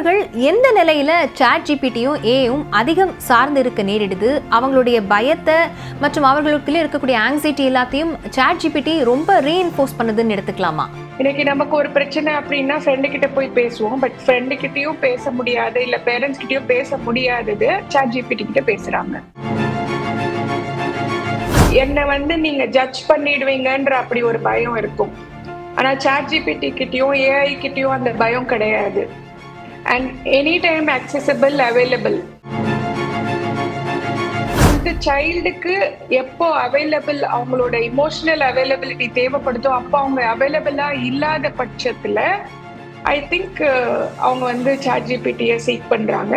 மாணவர்கள் எந்த நிலையில சாட் ஜிபிடியும் ஏயும் அதிகம் சார்ந்து இருக்க நேரிடுது, அவங்களுடைய பயத்தை மற்றும் அவர்களுக்குள்ளே இருக்கக்கூடிய ஆங்ஸைட்டி எல்லாத்தையும் சாட் ஜிபிடி ரொம்ப ரீஎன்ஃபோர்ஸ் பண்ணுதுன்னு எடுத்துக்கலாமா? இன்னைக்கு நமக்கு ஒரு பிரச்சனை அப்படின்னா ஃப்ரெண்டு கிட்ட போய் பேசுவோம். பட் ஃப்ரெண்டு கிட்டயும் பேச முடியாது, இல்ல பேரண்ட்ஸ் கிட்டயும் பேச முடியாதது சாட் ஜிபிடி கிட்ட பேசுறாங்க. என்னை நீங்க ஜட்ஜ் பண்ணிடுவீங்கன்ற அப்படி ஒரு பயம் இருக்கும். ஆனா சாட் ஜிபிடி கிட்டயும் ஏஐ கிட்டயும் அந்த பயம் கிடையாது. And any time accessible, available. இந்த சைல்டுக்கு எப்போ அவைலபிள், அவங்களோட இமோஷனல் அவைலபிலிட்டி தேவைப்படுதோ அப்போ அவங்க அவைலபிளா இல்லாத பட்சத்துல ஐ திங்க் அவங்க சாட் ஜிபிடியை சீக் பண்றாங்க.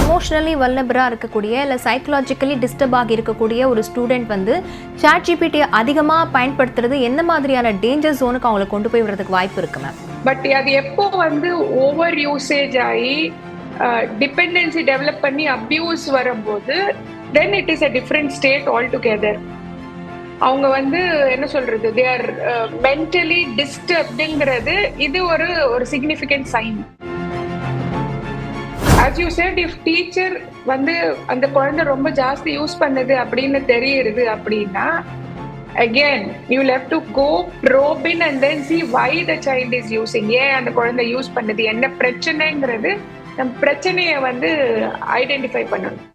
எமோஷனலி வல்னரபிளாக இருக்கக்கூடிய இல்லை சைக்கலாஜிக்கலி டிஸ்டர்ப் ஆகி இருக்கக்கூடிய ஒரு ஸ்டூடெண்ட் சாட் ஜிபிடியை அதிகமாக பயன்படுத்துறது எந்த மாதிரியான டேஞ்சர் ஜோனுக்கு அவங்களை கொண்டு போய் விடுறதுக்கு வாய்ப்பு இருக்கு மேம்? பட் அது எப்போ ஓவர் யூசேஜ் ஆகி டிபெண்டன்சி டெவலப் பண்ணி அபியூஸ் வரும்போது then it is a different state altogether. அவங்க என்ன சொல்றது, தே ஆர் மென்டலி டிஸ்டர்ப்டுங்கிறது இது ஒரு significant sign. As you said, if teacher அந்த குழந்தை ரொம்ப ஜாஸ்தி யூஸ் பண்ணுது அப்படின்னு தெரியுது அப்படின்னா again you will have to go probe in and then see why the child is using. ஏன் அந்த குழந்தை யூஸ் பண்ணுது, என்ன பிரச்சனைங்கிறது நம்ம பிரச்சனையை ஐடென்டிஃபை பண்ணணும்.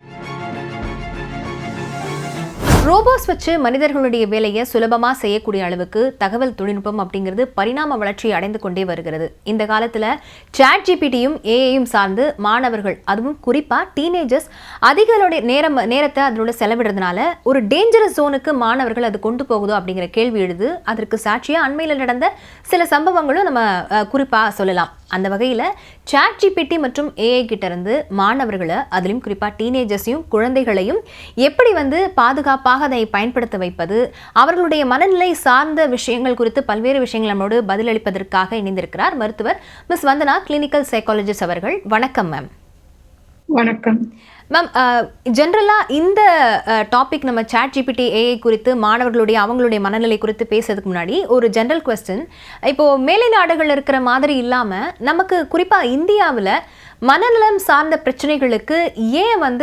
ரோபோஸ் வச்சு மனிதர்களுடைய வேலையை சுலபமாக செய்யக்கூடிய அளவுக்கு தகவல் தொழில்நுட்பம் அப்படிங்கிறது பரிணாம வளர்ச்சி அடைந்து கொண்டே வருகிறது. இந்த காலத்தில் சாட் ஜிபிடியும் ஏஐயும் சார்ந்து மாணவர்கள், அதுவும் குறிப்பாக டீனேஜர்ஸ் அதிகளுடைய நேரத்தை அதனோட செலவிடுறதுனால ஒரு டேஞ்சரஸ் ஜோனுக்கு மாணவர்கள் அது கொண்டு போகுதோ அப்படிங்கிற கேள்வி எழுது. அதற்கு சாட்சியாக அண்மையில் நடந்த சில சம்பவங்களும் நம்ம குறிப்பாக சொல்லலாம். அந்த வகையில் சாட் ஜிபிடி மற்றும் ஏஐ கிட்ட இருந்து மாணவர்களை, அதிலும் குறிப்பாக டீனேஜர்ஸையும் குழந்தைகளையும் எப்படி பாதுகாப்பாக அதை பயன்படுத்த வைப்பது, அவர்களுடைய மனநிலை சார்ந்த விஷயங்கள் குறித்து பல்வேறு விஷயங்கள் நம்மளோடு பதிலளிப்பதற்காக இணைந்திருக்கிறார் மருத்துவர் மிஸ் வந்தனா, கிளினிக்கல் சைக்காலஜிஸ்ட் அவர்கள். வணக்கம் மேம். வணக்கம் மேம். ஜென்ரலாக இந்த டாபிக் நம்ம சாட் ஜிபிடி ஏஐ குறித்து அவங்களுடைய மனநிலை குறித்து பேசுறதுக்கு முன்னாடி ஒரு ஜென்ரல் குவெஸ்டின். இப்போது மேலை நாடுகள் இருக்கிற மாதிரி இல்லாமல் நமக்கு குறிப்பாக இந்தியாவில் மனநலம் சார்ந்த பிரச்சனைகளுக்கு ஏன்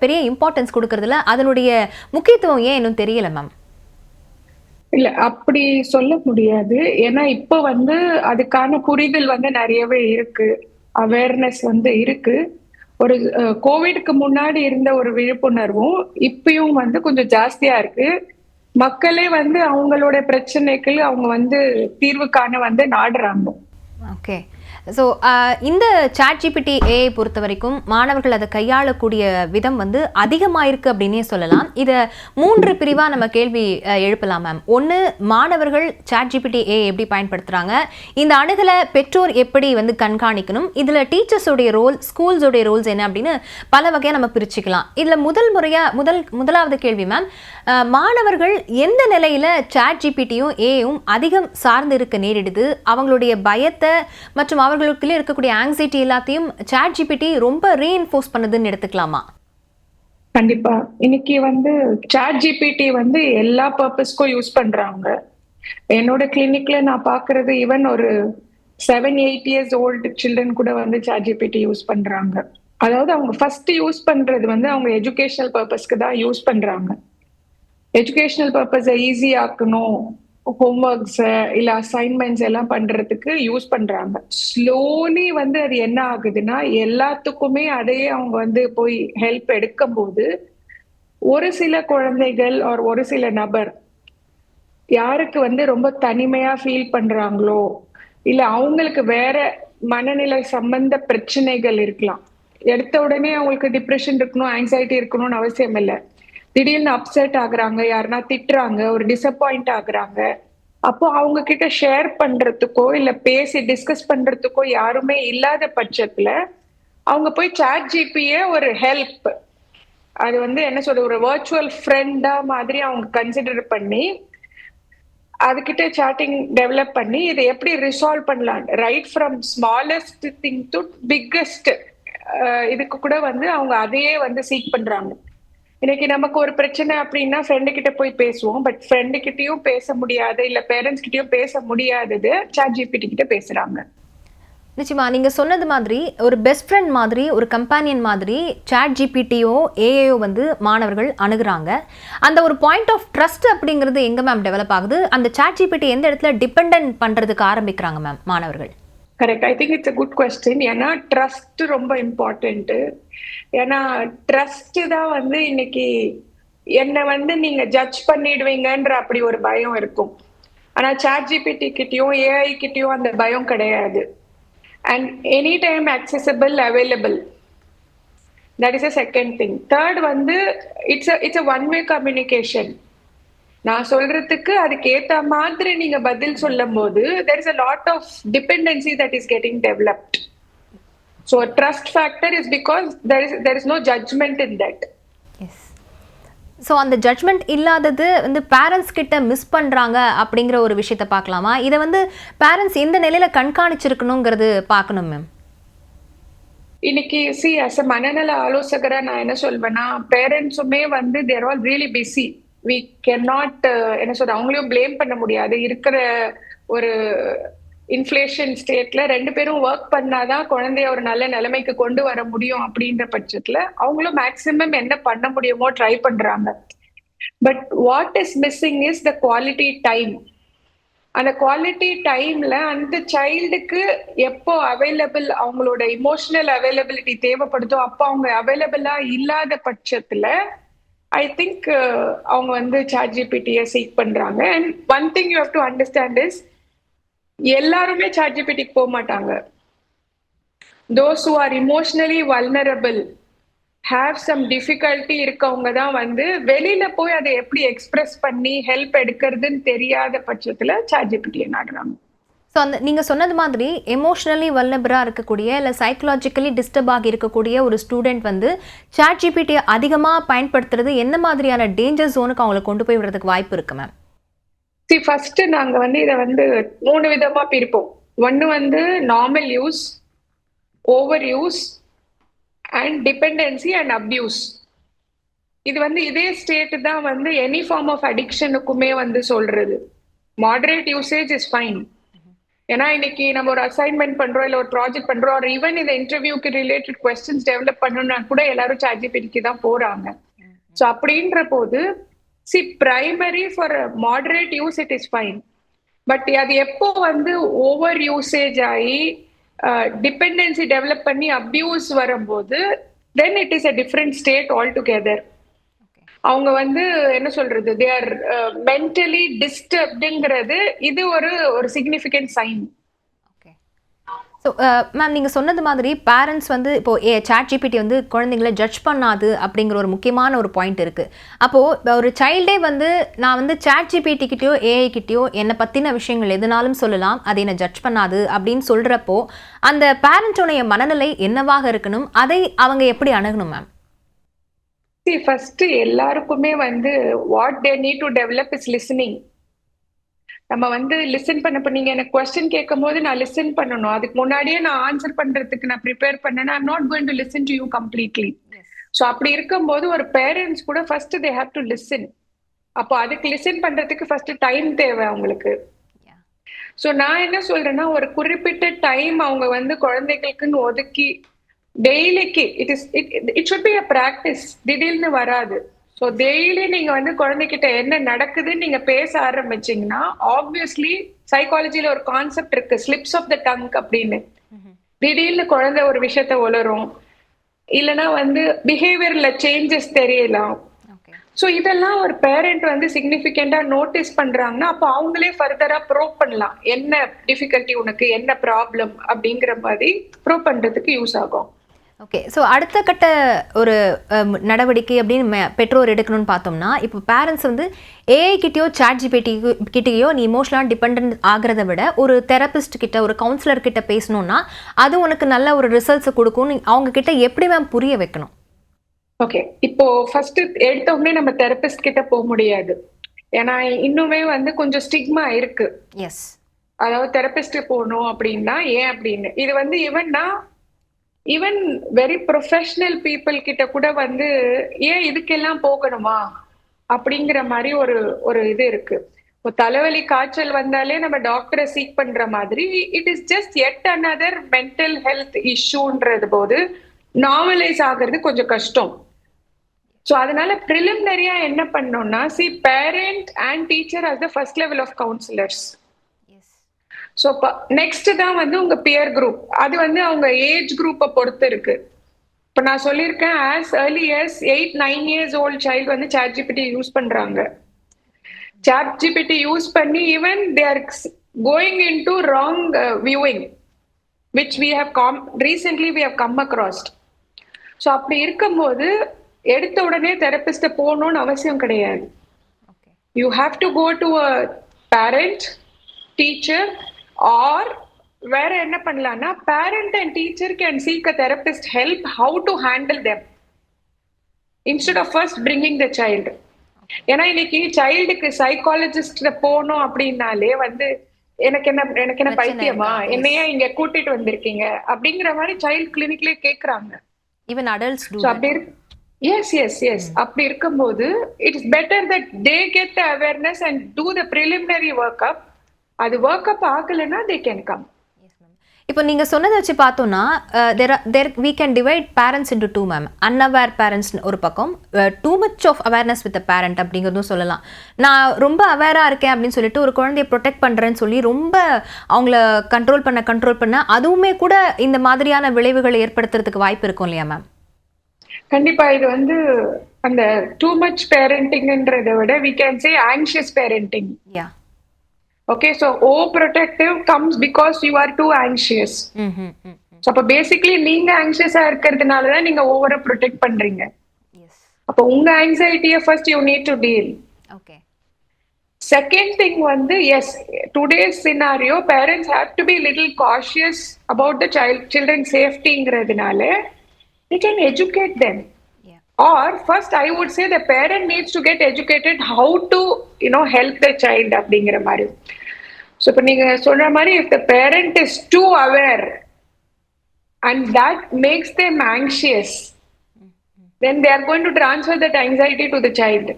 பெரிய இம்பார்ட்டன்ஸ் கொடுக்கறதுல அதனுடைய முக்கியத்துவம் ஏன் இன்னும் தெரியல மேம்? இல்ல, அப்படி சொல்ல முடியாது. ஏன்னா இப்போ அதுக்கான புரிதல் நிறையவே இருக்கு, அவேர்னஸ் இருக்கு. ஒரு கோவிட்க்கு முன்னாடி இருந்த ஒரு விழிப்புணர்வும் இப்பயும் கொஞ்சம் ஜாஸ்தியா இருக்கு. மக்களே அவங்களோட பிரச்சனைக்கு அவங்க தீர்வு காண நாடுறாங்க. ஓகே. ஸோ இந்த சாட் ஜிபிடி ஏஐ பொறுத்த வரைக்கும் மாணவர்கள் அதை கையாளக்கூடிய விதம் அதிகமாயிருக்கு அப்படின்னே சொல்லலாம். இதை 3 பிரிவாக நம்ம கேள்வி எழுப்பலாம் மேம். ஒன்று, மாணவர்கள் சாட் ஜிபிடி ஏஐ எப்படி பயன்படுத்துகிறாங்க, இந்த அணுகலை பெற்றோர் எப்படி கண்காணிக்கணும், இதில் டீச்சர்ஸோடைய ரோல், ஸ்கூல்ஸோடைய ரோல்ஸ் என்ன அப்படின்னு பல வகையாக நம்ம பிரிச்சுக்கலாம். இதில் முதலாவது கேள்வி மேம், மாணவர்கள் எந்த நிலையில் சாட் ஜிபிடியும் ஏஐயும் அதிகம் சார்ந்து இருக்க நேரிடுது, அவங்களுடைய பயத்தை மற்றும் அவர்களுக்குள்ளே இருக்கக்கூடிய ஆங்ஸைட்டி எல்லாத்தையும் சாட் ஜிபிடி ரொம்ப ரீஎன்ஃபோர்ஸ் பண்ணுதுன்னு எடுத்துக்கலாமா? கண்டிப்பா. இன்னைக்கு சாட் ஜிபிடி எல்லா பர்பஸ்க்கும் யூஸ் பண்றாங்க. என்னோட கிளினிக்ல நான் பாக்குறது ஈவன் ஒரு 7-8 years old சில்ட்ரன் கூட சாட் ஜிபிடி யூஸ் பண்றாங்க. அதாவது அவங்க ஃபர்ஸ்ட் யூஸ் பண்றது அவங்க எஜுகேஷனல் பர்பஸ்க்கு தான் யூஸ் பண்றாங்க. எஜுகேஷனல் பர்பஸை ஈஸி ஆக்கணும், ஹோம்ஒர்க்ஸ் இல்ல அசைன்மெண்ட்ஸ் எல்லாம் பண்றதுக்கு யூஸ் பண்றாங்க. ஸ்லோலி அது என்ன ஆகுதுன்னா எல்லாத்துக்குமே அதையே அவங்க போய் ஹெல்ப் எடுக்கும் போது ஒரு சில குழந்தைகள் ஒரு சில நபர் யாருக்கு ரொம்ப தனிமையா ஃபீல் பண்றாங்களோ, இல்ல அவங்களுக்கு வேற மனநிலை சம்பந்த பிரச்சனைகள் இருக்கலாம். எடுத்த உடனே அவங்களுக்கு டிப்ரெஷன் இருக்கணும், ஆங்ஸைட்டி இருக்கணும்னு அவசியம் இல்லை. திடீர்னு அப்செட் ஆகுறாங்க, யாருன்னா திட்டுறாங்க, ஒரு டிசப்பாயிண்ட் ஆகுறாங்க. அப்போ அவங்க கிட்ட ஷேர் பண்றதுக்கோ இல்ல பேசி டிஸ்கஸ் பண்றதுக்கோ யாருமே இல்லாத பட்சத்துல அவங்க போய் சாட் ஜிபியை ஒரு ஹெல்ப், அது என்ன சொல்ற, ஒரு வர்ச்சுவல் ஃப்ரெண்டா மாதிரி அவங்க கன்சிடர் பண்ணி அதுகிட்ட சாட்டிங் டெவலப் பண்ணி இதை எப்படி ரிசால்வ் பண்ணலாம், right from smallest thing to biggest, இதுக்கு கூட அவங்க அதையே சீக் பண்றாங்க. இன்னைக்கு நமக்கு ஒரு பிரச்சனை அப்படின்னா ஃப்ரெண்டு கிட்ட போய் பேசுவோம். பட் ஃப்ரெண்டு கிட்டயும் பேச முடியாது, இல்ல பேரண்ட்ஸ் கிட்டயும் பேச முடியாதது சாட் ஜிபிடி கிட்ட பேசுறாங்க. நிச்சயமா நீங்க சொன்னது மாதிரி ஒரு பெஸ்ட் ஃப்ரெண்ட் மாதிரி, ஒரு கம்பானியன் மாதிரி சாட் ஜிபிடியோ ஏஐயோ வந்து மாணவர்கள் அணுகுறாங்க. அந்த ஒரு பாயிண்ட் ஆஃப் ட்ரஸ்ட் அப்படிங்கிறது எங்க மேம் டெவலப் ஆகுது? அந்த சாட் ஜிபிடி எந்த இடத்துல டிபெண்டன்ட் பண்றதுக்கு ஆரம்பிக்கிறாங்க மேம் மாணவர்கள்? Correct. I think it's a good question. ஏன்னா ட்ரஸ்ட் ரொம்ப இம்பார்ட்டன்ட். ஏன்னா ட்ரஸ்ட் தான் வந்து இன்னைக்கு என்னை வந்து நீங்க ஜட்ஜ் பண்ணிடுவீங்கன்ற அப்படி ஒரு பயம் இருக்கும். ஆனா சாட் ஜிபிடி கிட்டயும் ஏஐ கிட்டயும் அந்த பயம் கிடையாது. And any time accessible, available. That is a second thing. Third வந்து it's a one way communication. நான் சொல்றதுக்கு அதுக்கு ஏத்த மாதிரி நீங்க பதில் சொல்லும் போது there is a lot of dependency that is getting developed. So a trust factor is because there is no judgment in that. Yes. So அந்த ஜட்ஜ்மெண்ட் இல்லாதது வந்து பேரண்ட்ஸ் கிட்ட மிஸ் பண்ணுறாங்க அப்படிங்கிற ஒரு விஷயத்த பார்க்கலாமா? இதை வந்து பேரண்ட்ஸ் எந்த நிலையில் கண்காணிச்சிருக்கணுங்கிறது பார்க்கணும் மேம். இன்னைக்கு as a மனநல ஆலோசகரா நான் என்ன சொல்வேன்னா, பேரண்ட்ஸுமே வந்து they're all really busy. We can not என்ன சொல்ற அவங்களையும் பிளேம் பண்ண முடியாது. இருக்கிற ஒரு இன்ஃப்ளேஷன் ஸ்டேட்ல 2 பேரும் ஒர்க் பண்ணாதான் குழந்தைய ஒரு நல்ல நிலைமைக்கு கொண்டு வர முடியும் அப்படின்ற பட்சத்துல அவங்களும் மேக்சிமம் என்ன பண்ண முடியுமோ ட்ரை பண்றாங்க. But what is missing is the quality time. அந்த குவாலிட்டி டைம்ல அந்த சைல்டுக்கு எப்போ அவைலபிள், அவங்களோட இமோஷனல் அவைலபிலிட்டி தேவைப்படுதோ அப்போ அவங்க அவைலபிளா இல்லாத பட்சத்துல ஐ திங்க் அவங்க வந்து சாட் ஜிபிடியை சீக் பண்றாங்க. And one thing you have to understand is எல்லாருமே சாட் ஜிபிடிக்கு போக மாட்டாங்க. Those who are emotionally vulnerable, have some difficulty இருக்கவங்க தான் வந்து வெளியில போய் அதை எப்படி எக்ஸ்பிரஸ் பண்ணி ஹெல்ப் எடுக்கிறதுன்னு தெரியாத பட்சத்துல சாட் ஜிபிடியை நாடுறாங்க. ஸோ அந்த நீங்கள் சொன்னது மாதிரி எமோஷ்னலி வல்னபிளாக இருக்கக்கூடிய இல்லை சைக்கலாஜிக்கலி டிஸ்டர்ப் ஆகி இருக்கக்கூடிய ஒரு ஸ்டூடெண்ட் வந்து சாட் ஜிபிடியை அதிகமாக பயன்படுத்துறது என்ன மாதிரியான டேஞ்சர் ஜோனுக்கு அவங்களை கொண்டு போய் விடுறதுக்கு வாய்ப்பு இருக்கு மேம்? ஃபர்ஸ்ட் நாங்க வந்து இதை வந்து 3 விதமா பிரிப்போம். ஒன்னு வந்து normal use, over use and dependency and abuse. இது வந்து இதே ஸ்டேட் தான் வந்து எனி ஃபார்ம் ஆஃப் அடிக்ஷனுக்குமே வந்து சொல்றது. Moderate usage is fine. ஏன்னா இன்னைக்கு நம்ம ஒரு அசைன்மெண்ட் பண்றோம், இல்லை ஒரு ப்ராஜெக்ட் பண்றோம், ஒரு ஈவன் இந்த இன்டர்வியூக்கு ரிலேட்டட் கொஸ்டின்ஸ் டெவலப் பண்ணணும்னா கூட எல்லாரும் சாட் ஜிபிடிக்கு தான் போறாங்க. ஸோ அப்படின்ற போது primary for moderate use it is fine. But அது எப்போ வந்து ஓவர் யூசேஜ் ஆகி டிபெண்டன்சி டெவலப் பண்ணி அப்யூஸ் வரும்போது then it is a different state altogether. அவங்க வந்து என்ன சொல்றது, தே ஆர் மென்டலி டிஸ்டர்ப்டுங்கிறது இது ஒரு significant sign. Okay. So ma'am நீங்கள் சொன்னது மாதிரி பேரண்ட்ஸ் வந்து இப்போது சாட் ஜிபிடி வந்து குழந்தைங்களை ஜட்ஜ் பண்ணாது அப்படிங்கிற ஒரு முக்கியமான ஒரு பாயிண்ட் இருக்குது. அப்போது ஒரு சைல்டே வந்து நான் வந்து சாட் ஜிபிடிக்கிட்டயோ ஏஐ கிட்டயோ என்னை பற்றின விஷயங்கள் எதுனாலும் சொல்லலாம், அது என்னை ஜட்ஜ் பண்ணாது அப்படின்னு சொல்கிறப்போ அந்த பேரண்ட்ஸோடைய மனநிலை என்னவாக இருக்கணும், அதை அவங்க எப்படி அணுகணும் மேம்? ஃபர்ஸ்ட் எல்லாருக்குமே வந்து what they need to develop is listening. நம்ம வந்து லிசன் பண்ண நீங்க எனக்கு கொஸ்டின் கேட்கும் போது நான் லிசன் பண்ணணும். அதுக்கு முன்னாடியே நான் ஆன்சர் பண்றதுக்கு நான் ப்ரிப்பேர் பண்ணேன்னா I'm not going to listen to you completely. So அப்படி இருக்கும்போது ஒரு பேரண்ட்ஸ் கூட first they have to listen. அப்போ அதுக்கு லிசன் பண்றதுக்கு ஃபர்ஸ்ட் டைம் தேவை அவங்களுக்கு. ஸோ நான் என்ன சொல்றேன்னா, ஒரு குறிப்பிட்ட டைம் அவங்க வந்து குழந்தைகளுக்குன்னு ஒதுக்கி டெய்லிக்கு it should be a practice. திடீர்னு வராது. ஸோ டெய்லி நீங்க வந்து குழந்தைகிட்ட என்ன நடக்குதுன்னு நீங்க பேச ஆரம்பிச்சீங்கன்னா ஆப்வியஸ்லி சைக்காலஜில ஒரு கான்செப்ட் இருக்கு, ஸ்லிப்ஸ் ஆஃப் த டங் அப்படின்னு. திடீர்னு குழந்தை ஒரு விஷயத்த உளரும், இல்லைன்னா வந்து பிஹேவியர்ல சேஞ்சஸ் தெரியலாம். ஸோ இதெல்லாம் ஒரு பேரண்ட் வந்து சிக்னிஃபிகண்டா நோட்டீஸ் பண்றாங்கன்னா அப்போ அவங்களே ஃபர்தரா ப்ரோவ் பண்ணலாம், என்ன டிஃபிகல்ட்டி உனக்கு, என்ன ப்ராப்ளம் அப்படிங்கிற மாதிரி ப்ரோவ் பண்றதுக்கு யூஸ் ஆகும். ஓகே. ஸோ அடுத்த கட்ட ஒரு நடவடிக்கை அப்படின்னு பெற்றோர் எடுக்கணும்னு பார்த்தோம்னா, இப்போ பேரண்ட்ஸ் வந்து ஏஐ கிட்டேயோ சாட் ஜிபிடி கிட்டேயோ நீ இமோஷனலாக டிபெண்ட் ஆகிறத விட ஒரு தெரபிஸ்ட் கிட்ட, ஒரு கவுன்சிலர் கிட்ட பேசணும்னா அது உனக்கு நல்ல ஒரு ரிசல்ட்ஸ் கொடுக்கும். அவங்க கிட்ட எப்படி மேம் புரிய வைக்கணும்? ஓகே. இப்போ ஃபர்ஸ்ட் எடுத்த உடனே நம்ம தெரபிஸ்ட் கிட்ட போக முடியாது. ஏன்னா இன்னுமே வந்து கொஞ்சம் ஸ்டிக்மா இருக்கு. எஸ். அதாவது தெரபிஸ்ட் போகணும் அப்படின்னா ஏன் அப்படின்னு இது வந்து ஈவன் வெரி ப்ரொஃபஷனல் பீப்புள் கிட்ட கூட வந்து ஏன் இதுக்கெல்லாம் போகணுமா அப்படிங்கிற மாதிரி ஒரு இது இருக்கு. இப்போ தலைவலி காய்ச்சல் வந்தாலே நம்ம டாக்டரை சீக் பண்ற மாதிரி it is just yet another mental health இஷ்யூன்றது போது நார்மலைஸ் ஆகுறது கொஞ்சம் கஷ்டம். ஸோ அதனால ப்ரிலிமினரியா என்ன பண்ணோம்னா parent and teacher as the first level of counselors. So next தான் வந்து உங்க பியர் குரூப். அது வந்து அவங்க ஏஜ் குரூப்பை பொறுத்து இருக்கு. இப்போ நான் சொல்லியிருக்கேன் as early as 8-9 years old child வந்து சாட் ஜிபிடி யூஸ் பண்றாங்க. சாட் ஜிபிடி யூஸ் பண்ணி even they are going into wrong viewing which we have recently we have come across. So அப்படி இருக்கும்போது எடுத்த உடனே தெரபிஸ்ட போகணும்னு அவசியம் கிடையாது. You have to go to a parent teacher or வேற என்ன பண்ணலாம்னா parent and teacher can seek a therapist help how to handle them instead of first bringing the child. ஏன்னா இன்னைக்கு சைல்டுக்கு சைக்காலஜிஸ்ட் போகணும் அப்படின்னாலே வந்து எனக்கு என்ன பைத்தியமா, என்னையா இங்க கூட்டிட்டு வந்திருக்கீங்க அப்படிங்கிற மாதிரி சைல்டு கிளினிக்லயே கேக்குறாங்க. Even adults to. எஸ் அப்படி இருக்கும்போது it is better that they get the awareness and do the preliminary work up. அது ஒர்க் அப் ஆகலைன்னா தே கேன் கம். இப்போ நீங்கள் சொன்னதை வச்சு பார்த்தோன்னா we can divide parents into two ma'am. Unaware parents ஒரு பக்கம், too much of awareness with parent அப்படிங்கிறதும் சொல்லலாம். நான் ரொம்ப அவேராக இருக்கேன் அப்படின்னு சொல்லிட்டு ஒரு குழந்தைய ப்ரொடெக்ட் பண்ணுறேன்னு சொல்லி ரொம்ப அவங்கள கண்ட்ரோல் பண்ண அதுவுமே கூட இந்த மாதிரியான விளைவுகளை ஏற்படுத்துறதுக்கு வாய்ப்பு இருக்கும் இல்லையா மேம்? கண்டிப்பா. இது வந்து அந்த டூ மச் பேரண்டிங்ன்றதை விட we can say anxious parenting. Okay, so overprotective comes because you are too anxious. So அப்ப பேசிக்கலி நீங்க ஆங்ஷியஸா இருக்கிறதுனால தான் நீங்க ஓவரா ப்ரொடெக்ட் பண்றீங்க. அப்ப உங்க ஆங்ஸைட்டியை first you need to deal. Okay. Second thing வந்து yes, today's scenario parents have to be little cautious about the children சேஃப்டிங்கிறதுனால you can educate them. Or first I would say the parent needs to get educated how to help the child அப்படிங்கிற மாதிரி. So இப்போ நீங்க சொல்ற மாதிரி if the parent is too aware and that makes them anxious, then they are going to transfer that anxiety to the child.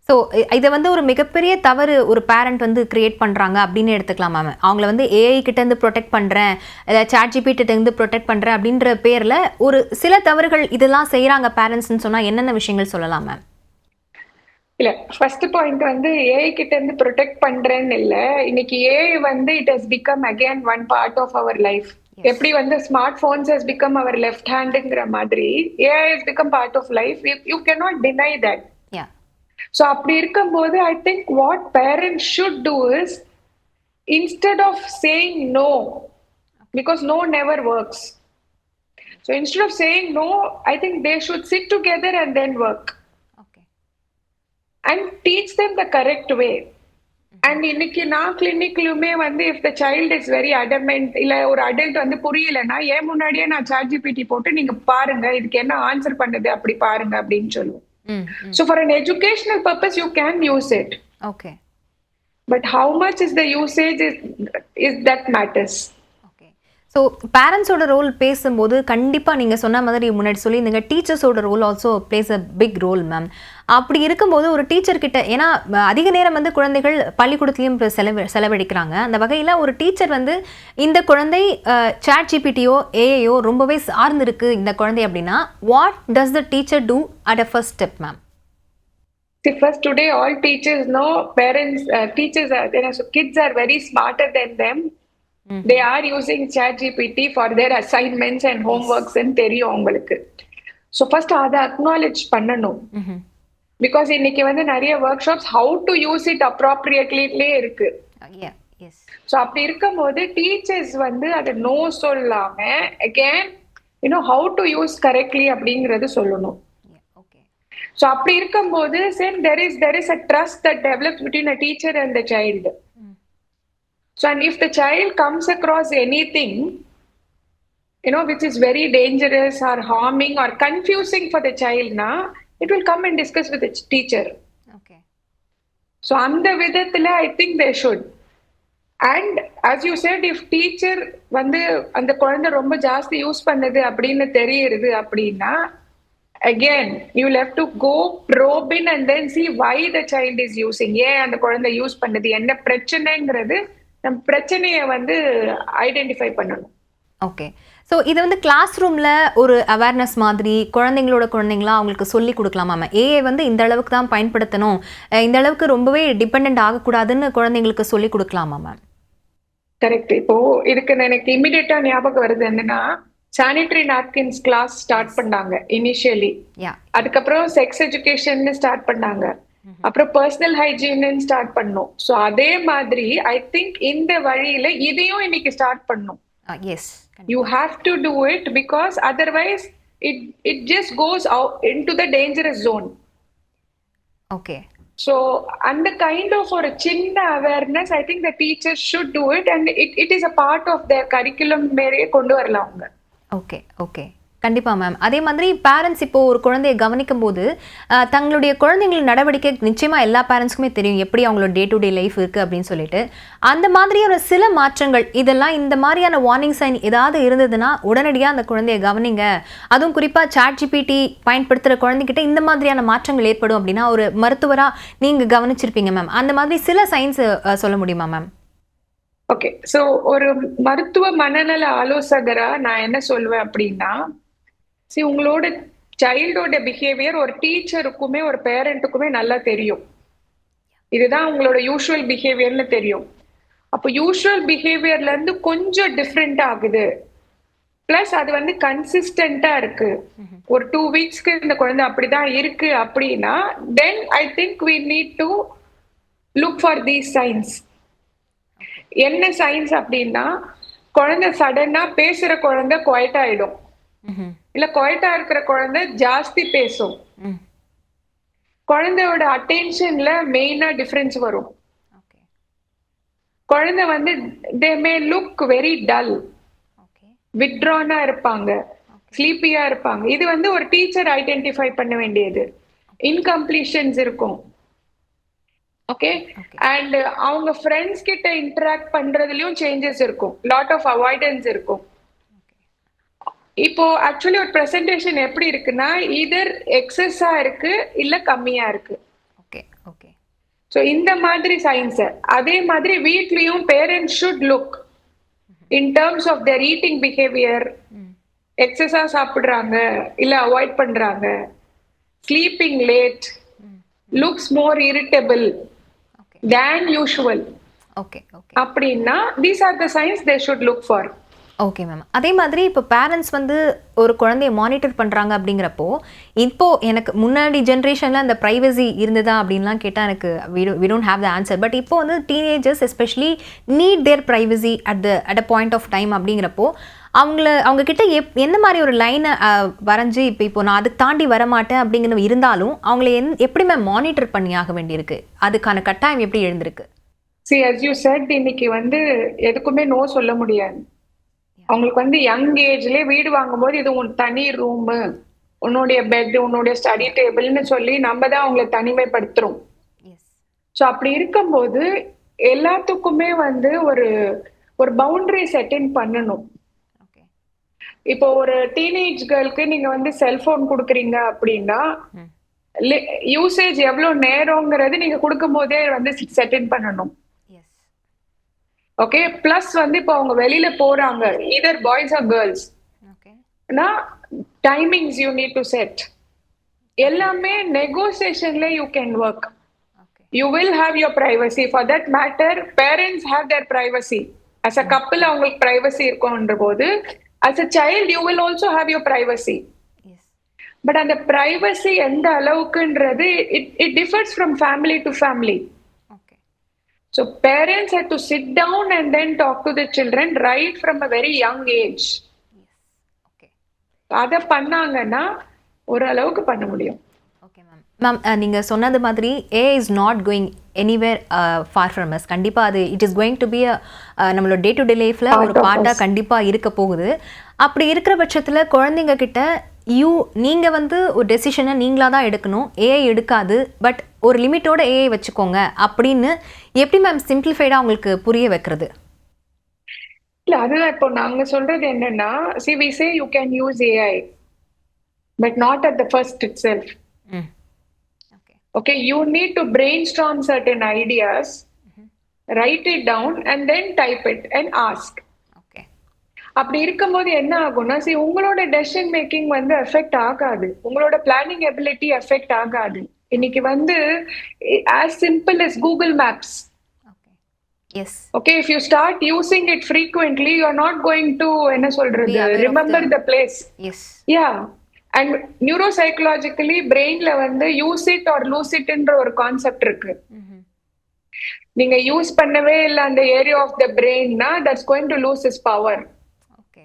So இதை வந்து ஒரு மிகப்பெரிய தவறு ஒரு பேரண்ட் வந்து கிரியேட் பண்ணுறாங்க அப்படின்னு எடுத்துக்கலாம் மேம். அவங்கள வந்து ஏஐ கிட்டேருந்து ப்ரொடெக்ட் பண்ணுறேன், சாட் ஜிபிடிட்டேருந்து ப்ரொடெக்ட் பண்ணுறேன் அப்படின்ற பேரில் ஒரு சில தவறுகள் இதெல்லாம் செய்கிறாங்க பேரண்ட்ஸ்ன்னு சொன்னால் என்னென்ன விஷயங்கள் சொல்லலாம் மேம்? இல்ல, ஃபர்ஸ்ட் பாயிண்ட் வந்து ஏஐ கிட்ட இருந்து ப்ரொடெக்ட் பண்றேன்னு இல்ல. இன்னைக்கு ஏஐ வந்து it has become again one part of our life. எப்படி வந்து smart phones has become our left ஹேண்டுங்கிற மாதிரி AI has become part of life. You can not deny that. So அப்படி இருக்கும்போது I think what parents should do is instead of saying no, because no never works. So instead of saying no I think they should sit together and then work and teach them the correct way. And இன்னைக்கு நான் கிளினிக்லுமே வந்து if the child is very adamant, இல்ல ஒரு adult வந்து புரியலன்னா ஏன் முன்னாடியே நான் சாட் ஜிபிடி போட்டு நீங்க பாருங்க இதுக்கு என்ன ஆன்சர் பண்ணுது அப்படி பாருங்க அப்படின்னு சொல்லுவோம். So for an educational purpose you can use it. Okay. But how much is the usage is that matters. So பேரண்ட்ஸோட ரோல் பேசும்போது கண்டிப்பாக நீங்கள் சொன்ன மாதிரி முன்னாடி சொல்லியிருந்தீங்க டீச்சர்ஸோட role also plays a big role ma'am. அப்படி இருக்கும்போது ஒரு டீச்சர்கிட்ட, ஏன்னா அதிக நேரம் வந்து குழந்தைகள் பள்ளிக்கூடத்துலையும் செலவழிக்கிறாங்க, அந்த வகையில் ஒரு டீச்சர் வந்து இந்த குழந்தை சாட் ஜிபிடியோ ஏஐயோ ரொம்பவே சார்ந்திருக்கு இந்த குழந்தை அப்படின்னா what does the teacher do at a first step ma'am? See, first today all teachers know parents, teachers are, kids are very smarter than them. They are using ChatGPT for their assignments and homeworks and தெரியும் உங்களுக்கு. So first அதை acknowledge பண்ணணும். Because இன்னைக்கு வந்து நிறைய workshops how to use it appropriately இருக்கு. So அப்படி இருக்கும்போது teachers வந்து அதை no சொல்லாம again how to use correctly அப்படிங்கிறது சொல்லணும். So அப்படி இருக்கும்போது there is a trust that develops between a teacher and the child. So and if the child comes across anything which is very dangerous or harming or confusing for the child it will come and discuss with the teacher. Okay. So அந்த விதத்துல I think they should. And as you said, if teacher வந்து அந்த குழந்தை ரொம்ப ஜாஸ்தி use பண்ணுது அப்படின்னு தெரியுது அப்படின்னா again you'll have to go probe in and then see why the child is using, ஏன் அந்த குழந்தை யூஸ் பண்ணுது, என்ன பிரச்சனைங்கிறது நம்ம பிரச்சனையை வந்து ஐடென்டிஃபை பண்ணணும். ஓகே. ஸோ இது வந்து கிளாஸ் ரூமில் ஒரு அவேர்னஸ் மாதிரி குழந்தைங்களா அவங்களுக்கு சொல்லி கொடுக்கலாமா மேம்? ஏஐ வந்து இந்த அளவுக்கு தான் பயன்படுத்தணும், இந்த அளவுக்கு ரொம்பவே டிபெண்ட் ஆகக்கூடாதுன்னு குழந்தைங்களுக்கு சொல்லி கொடுக்கலாமா மேம்? கரெக்ட். இப்போ இதுக்கு எனக்கு இமிடியேட்டா ஞாபகம் வருது என்னன்னா, சானிட்டரி நாப்கின்ஸ் கிளாஸ் ஸ்டார்ட் பண்ணாங்க இனிஷியலி. அதுக்கப்புறம் செக்ஸ் எஜுகேஷன் ஸ்டார்ட் பண்ணாங்க, அப்புறம் பர்சனல் ஹைஜீன் ஸ்டார்ட் பண்ணோம். ஸோ அதே மாதிரி ஐ திங்க் இந்த வழியில இதையும் இன்னைக்கு ஸ்டார்ட் பண்ணணும். Yes, you have to do it because otherwise it just goes out into the dangerous zone. Okay. So and the kind of or a chinna awareness, I think the teachers should do it, and it is a part of their curriculum mere kondu varalaanga. Okay. கண்டிப்பாக ma'am. அதே மாதிரி parents இப்போது ஒரு குழந்தையை கவனிக்கும் போது தங்களுடைய குழந்தைங்களின் நடவடிக்கை நிச்சயமாக எல்லா பேரண்ட்ஸ்க்குமே தெரியும் எப்படி அவங்களோட டே டு டே லைஃப் இருக்குது அப்படின்னு சொல்லிட்டு, அந்த மாதிரியான சில மாற்றங்கள் இதெல்லாம் இந்த மாதிரியான வார்னிங் சைன் ஏதாவது இருந்ததுன்னா உடனடியாக அந்த குழந்தையை கவனிங்க. அதுவும் குறிப்பாக ChatGPT பயன்படுத்துகிற குழந்தைகிட்ட இந்த மாதிரியான மாற்றங்கள் ஏற்படும் அப்படின்னா ஒரு மருத்துவராக நீங்கள் கவனிச்சிருப்பீங்க மேம். அந்த மாதிரி சில சைன்ஸ் சொல்ல முடியுமா மேம்? ஓகே. ஸோ ஒரு மருத்துவ மனநல ஆலோசகரா நான் என்ன சொல்வேன் அப்படின்னா, உங்களோட சைல்டோட பிஹேவியர் ஒரு டீச்சருக்குமே ஒரு பேரண்ட்டுக்குமே நல்லா தெரியும். இதுதான் உங்களோட யூஷுவல் பிஹேவியர்னு தெரியும். அப்போ யூஷுவல் பிஹேவியர்ல இருந்து கொஞ்சம் டிஃப்ரெண்ட் ஆகுது, பிளஸ் அது வந்து கன்சிஸ்டண்டா இருக்கு, ஒரு 2 வீக்ஸ்க்கு இந்த குழந்தை அப்படிதான் இருக்கு அப்படின்னா, then I think we need to look for these signs. என்ன சைன்ஸ் அப்படின்னா, குழந்தை சடனா பேசுற குழந்தை குவைட் ஆயிடும், இல்ல குவைட்டா இருக்கிற குழந்தை ஜாஸ்தி பேசும், குழந்தையோட அட்டென்ஷன்ல மெயினா டிஃபரன்ஸ் வரும், குழந்தை வந்து they may look very dull, withdrawn இருப்பாங்க, ஸ்லீப்பியா இருப்பாங்க. இது வந்து ஒரு டீச்சர் ஐடென்டிஃபை பண்ண வேண்டியது. இன்கம்ப்ளீஷன்ஸ் இருக்கும். ஓகே. அண்ட் அவங்க ஃப்ரெண்ட்ஸ் கிட்ட இன்டராக்ட் பண்றதுலயும் சேஞ்சஸ் இருக்கும், லாட் ஆஃப் அவாய்டன்ஸ் இருக்கும். இப்போ ஆக்சுவலி ஒரு பிரசன்டேஷன் எப்படி இருக்குன்னா, இதர் எக்ஸஸா இருக்கு இல்ல கம்மியா இருக்கு. ஓகே. ஸோ இந்த மாதிரி சைன்ஸ். அதே மாதிரி வீட்லயும் parents should look in terms of their eating behaviour. எக்ஸஸா சாப்பிடுறாங்க இல்ல அவாய்ட் பண்றாங்க, sleeping late, looks more irritable than usual. Okay. அப்படின்னா these are the signs they should look for. Okay ma'am. அதே மாதிரி இப்போ பேரண்ட்ஸ் வந்து ஒரு குழந்தைய மானிட்டர் பண்ணுறாங்க அப்படிங்கிறப்போ, இப்போது எனக்கு முன்னாடி ஜென்ரேஷனில் அந்த ப்ரைவசி இருந்ததா அப்படின்லாம் கேட்டால் எனக்கு we don't have the answer. But இப்போ வந்து teenagers especially need their privacy at a point of time அப்படிங்கிறப்போ அவங்கக்கிட்ட என்ன மாதிரி ஒரு லைனை வரைஞ்சி இப்போ நான் அதுக்கு தாண்டி வரமாட்டேன் அப்படிங்கிற இருந்தாலும் அவங்கள எப்படி மேம் மானிட்டர் பண்ணி ஆக வேண்டியிருக்கு? அதுக்கான கட்டாயம் எப்படி எழுந்திருக்கு? See, as you said, இன்னைக்கு வந்து எதுக்குமே நோ சொல்ல முடியாது. அவங்களுக்கு வந்து யங் ஏஜ்லயே வீடு வாங்கும்போது இது உன் தனி ரூம், உன்னுடைய பெட், உன்னுடைய ஸ்டடி டேபிள்னு சொல்லி நம்ம தான் அவங்களை தனிமைப்படுத்துறோம். ஸோ அப்படி இருக்கும்போது எல்லாத்துக்குமே வந்து ஒரு பவுண்டரி செட்டின் பண்ணணும். இப்போ ஒரு டீனேஜ் கேர்ளுக்கு நீங்க வந்து செல்போன் கொடுக்குறீங்க அப்படின்னா யூசேஜ் எவ்வளவு நேரங்கிறது நீங்க கொடுக்கும் போதே வந்து செட்டின் பண்ணணும். ஓகே. பிளஸ் வந்து இப்போ அவங்க வெளியில போறாங்க, either boys or girls, timings you need to set. எல்லாமே நெகோசியேஷன்ல you can work. You will have your privacy. For that matter parents have their privacy. as a couple அவங்களுக்கு பிரைவசி இருக்கும்ன்ற போது as a child you will also have your privacy. But அந்த privacy எந்த அளவுக்குன்றது it differs from family to family. So parents have to sit down and then talk to the children right from a very young age. அத பண்ணாங்கன்னா ஓரளவுக்கு பண்ண முடியும். Okay ma'am. நீங்கள் சொன்னது மாதிரி AI is not going anywhere far from us. கண்டிப்பாக அது it is going to be நம்மளோட டே டு டே லைஃப்பில் ஒரு பார்ட்டாக கண்டிப்பாக இருக்க போகுது. அப்படி இருக்கிற பட்சத்தில் குழந்தைங்க கிட்ட நீங்கள் வந்து ஒரு டெசிஷனை நீங்களாக தான் எடுக்கணும், AI எடுக்காது, பட் ஒரு லிமிட்டோட AI வச்சுக்கோங்க அப்படின்னு எப்படி மேம் சிம்பிளிஃபைடாக அவங்களுக்கு புரிய வைக்கிறது? இல்ல அதுதான் இப்போ நாங்க சொல்றது என்னன்னா, see we say you can use AI, but not at the first itself. ம். Okay. Okay, you need to brainstorm certain ideas, write it down, and then type it and ask. Okay. அப்படி இருக்கும்போது என்ன ஆகும்னா, உங்களோட decision making வந்து effect ஆகாது, உங்களோட planning ability effect ஆகாது. இன்னைக்கு வந்து as simple as Google Maps. Okay. Yes. Okay, if you start using it frequently, you are not going to என்ன சொல்றது, Be aware of remember the place. Yes. Yeah. And neuropsychologically brainல வந்து use it or lose it என்ற ஒரு concept இருக்கு. நீங்க use பண்ணவே இல்லை அந்த ஏரியா ஆஃப் த பிரெயின்னா, that's going to lose is power. Okay.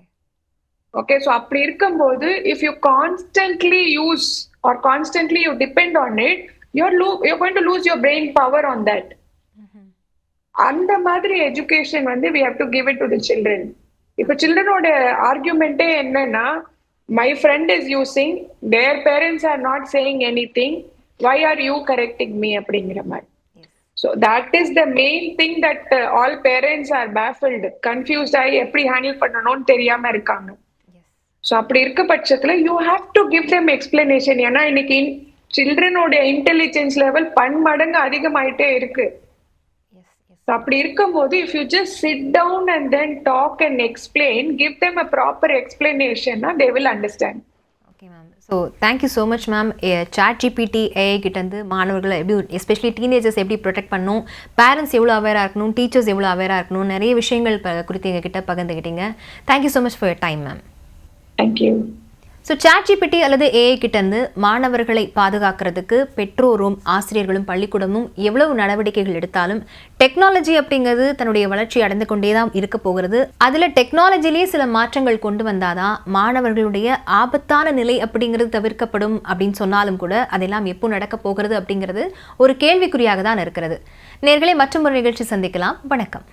Okay, so அப்படி இருக்கும்போது if you constantly use or constantly you depend on it, you're going to lose your brain power on that. அந்த மாதிரி education வந்து we have to give it to the children. இப்போ சில்ட்ரனோட ஆர்கியூமெண்ட்டே என்னன்னா, my friend is using, their parents are not saying anything, why are you correcting me அப்படிங்கிற மாதிரி. So that is the main thing that all parents are baffled, confused ஆகி எப்படி handle பண்ணணும்னு தெரியாம இருக்காங்க. So அப்படி இருக்க பட்சத்துல you have to give them explanation. ஏன்னா இன்னைக்கு சில்ட்ரனோட இன்டெலிஜென்ஸ் லெவல் பன்மடங்கு அதிகமாயிட்டே இருக்கு. அப்படி இருக்கும்போது if you just sit down and then talk and explain, give them a proper எக்ஸ்பிளனேஷன்னா they will understand. Okay ma'am. So thank you so much ma'am. ChatGPT AI கிட்டேருந்து மாணவர்களை எப்படி, எஸ்பெஷலி டீனேஜர்ஸ் எப்படி ப்ரொடெக்ட் பண்ணணும், பேரண்ட்ஸ் எவ்வளோ அவேராக இருக்கணும், teachers எவ்வளோ அவேராக இருக்கணும், நிறைய விஷயங்கள் குறித்து எங்ககிட்ட பகிர்ந்துக்கிட்டீங்க. Thank you so much for your time ma'am. Thank you. So chat GPT அல்லது ஏஐ கிட்டேருந்து மாணவர்களை பாதுகாக்கிறதுக்கு பெற்றோரும் ஆசிரியர்களும் பள்ளிக்கூடமும் எவ்வளவு நடவடிக்கைகள் எடுத்தாலும் டெக்னாலஜி அப்படிங்கிறது தன்னுடைய வளர்ச்சி அடைந்து கொண்டே தான் இருக்க போகிறது. அதில் டெக்னாலஜிலேயே சில மாற்றங்கள் கொண்டு வந்தாதான் மாணவர்களுடைய ஆபத்தான நிலை அப்படிங்கிறது தவிர்க்கப்படும் அப்படின்னு சொன்னாலும் கூட அதெல்லாம் எப்போ நடக்க போகிறது அப்படிங்கிறது ஒரு கேள்விக்குறியாக தான் இருக்கிறது. நேயர்களே, மற்றும் ஒரு நிகழ்ச்சி சந்திக்கலாம். வணக்கம்.